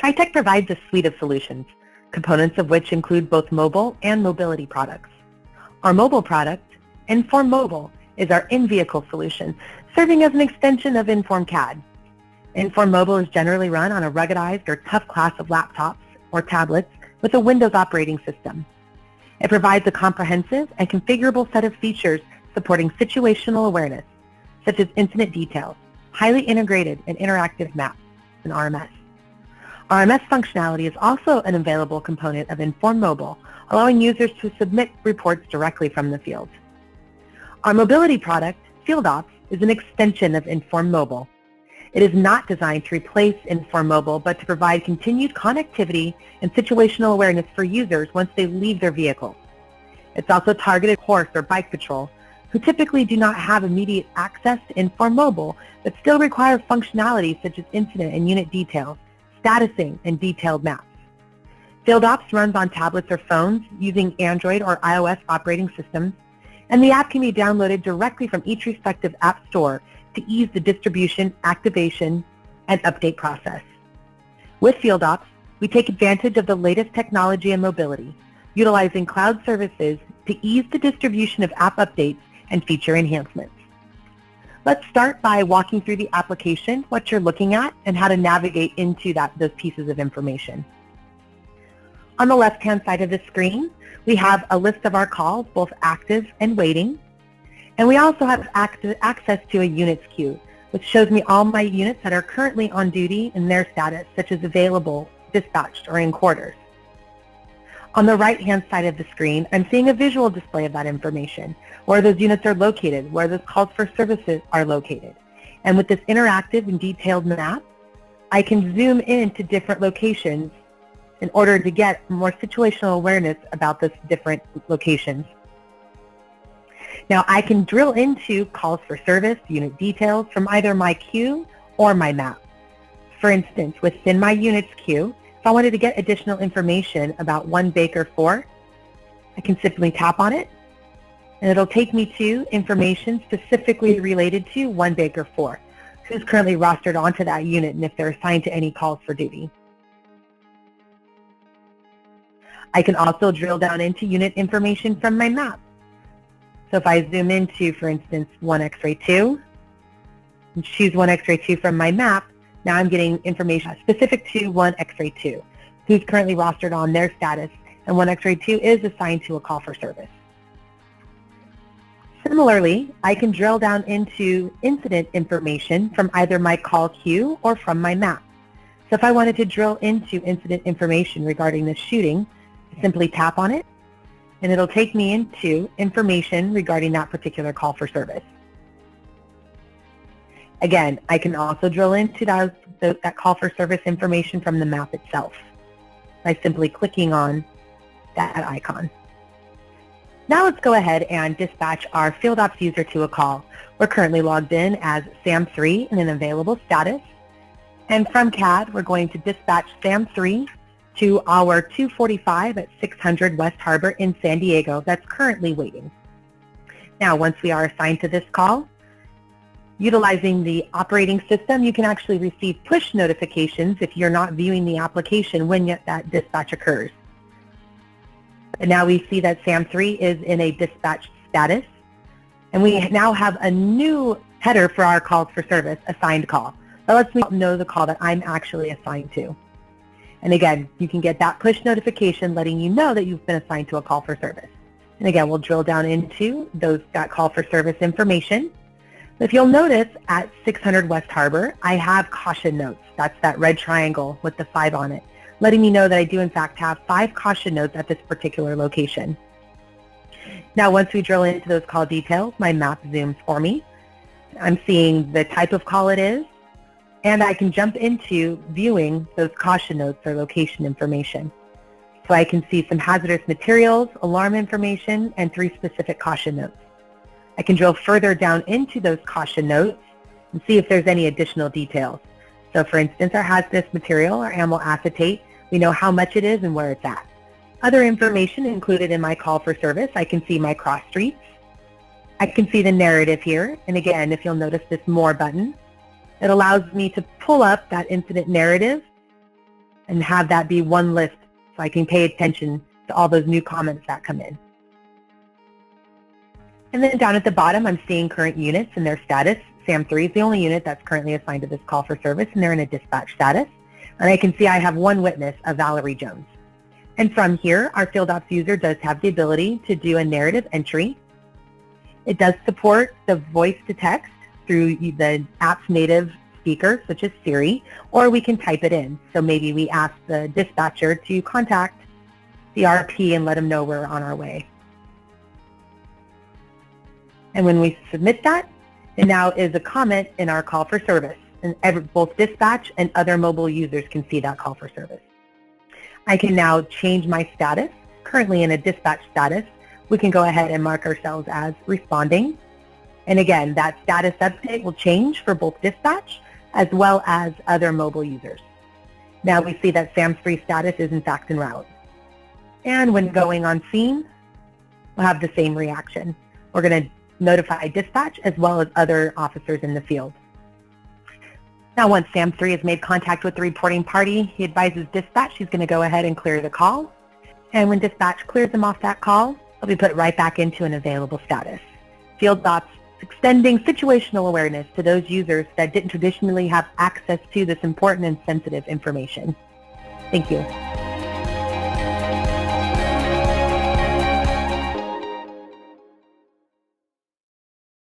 TriTech provides a suite of solutions, components of which include both mobile and mobility products. Our mobile product, Inform Mobile, is our in-vehicle solution, serving as an extension of Inform CAD. Inform Mobile is generally run on a ruggedized or tough class of laptops or tablets with a Windows operating system. It provides a comprehensive and configurable set of features supporting situational awareness, such as incident details, highly integrated and interactive maps, and RMS. RMS functionality is also an available component of Inform Mobile, allowing users to submit reports directly from the field. Our mobility product, Field Ops, is an extension of Inform Mobile. It is not designed to replace Inform Mobile, but to provide continued connectivity and situational awareness for users once they leave their vehicle. It's also targeted horse or bike patrol, who typically do not have immediate access to Inform Mobile, but still require functionality such as incident and unit details, statusing, and detailed maps. Field Ops runs on tablets or phones using Android or iOS operating systems, and the app can be downloaded directly from each respective app store to ease the distribution, activation, and update process. With Field Ops, we take advantage of the latest technology and mobility, utilizing cloud services to ease the distribution of app updates and feature enhancements. Let's start by walking through the application, what you're looking at, and how to navigate into those pieces of information. On the left-hand side of the screen, we have a list of our calls, both active and waiting. And we also have access to a units queue, which shows me all my units that are currently on duty and their status, such as available, dispatched, or in quarters. On the right-hand side of the screen, I'm seeing a visual display of that information, where those units are located, where those calls for services are located. And with this interactive and detailed map, I can zoom in to different locations in order to get more situational awareness about those different locations. Now, I can drill into calls for service, unit details from either my queue or my map. For instance, within my units queue, if I wanted to get additional information about 1 Baker 4, I can simply tap on it, and it'll take me to information specifically related to 1 Baker 4, who's currently rostered onto that unit and if they're assigned to any calls for duty. I can also drill down into unit information from my map. So if I zoom into, for instance, 1 X-ray 2, and choose 1 X-ray 2 from my map, now I'm getting information specific to 1 X-ray 2, who's currently rostered on their status, and 1 X-ray 2 is assigned to a call for service. Similarly, I can drill down into incident information from either my call queue or from my map. So if I wanted to drill into incident information regarding this shooting, simply tap on it, and it'll take me into information regarding that particular call for service. Again, I can also drill into that call for service information from the map itself by simply clicking on that icon. Now let's go ahead and dispatch our Field Ops user to a call. We're currently logged in as SAM3 in an available status, and from CAD, we're going to dispatch SAM3 to our 245 at 600 West Harbor in San Diego that's currently waiting. Now, once we are assigned to this call, utilizing the operating system, you can actually receive push notifications if you're not viewing the application when that dispatch occurs. And now we see that SAM3 is in a dispatch status, and we now have a new header for our calls for service, assigned call. That lets me know the call that I'm actually assigned to. And again, you can get that push notification letting you know that you've been assigned to a call for service. And again, we'll drill down into that call for service information. If you'll notice at 600 West Harbor, I have caution notes. That's that red triangle with the 5 on it, letting me know that I do in fact have 5 caution notes at this particular location. Now, once we drill into those call details, my map zooms for me. I'm seeing the type of call it is, and I can jump into viewing those caution notes or location information. So I can see some hazardous materials, alarm information, and 3 specific caution notes. I can drill further down into those caution notes and see if there's any additional details. So for instance, our hazardous material, our amyl acetate, we know how much it is and where it's at. Other information included in my call for service, I can see my cross streets. I can see the narrative here, and again, if you'll notice this More button, it allows me to pull up that incident narrative and have that be one list so I can pay attention to all those new comments that come in. And then down at the bottom, I'm seeing current units and their status. SAM3 is the only unit that's currently assigned to this call for service, and they're in a dispatch status. And I can see I have one witness of Valerie Jones. And from here, our Field Ops user does have the ability to do a narrative entry. It does support the voice to text through the app's native speaker, such as Siri, or we can type it in. So maybe we ask the dispatcher to contact the RP and let them know we're on our way. And when we submit that, it now is a comment in our call for service, and both dispatch and other mobile users can see that call for service. I can now change my status. Currently in a dispatch status, we can go ahead and mark ourselves as responding. And again, that status update will change for both dispatch as well as other mobile users. Now we see that SAM3 status is in fact en route. And when going on scene, we'll have the same reaction. We're going to notify dispatch as well as other officers in the field. Now once SAM3 has made contact with the reporting party, he advises dispatch he's going to go ahead and clear the call. And when dispatch clears him off that call, he'll be put right back into an available status. Field Ops extending situational awareness to those users that didn't traditionally have access to this important and sensitive information. Thank you.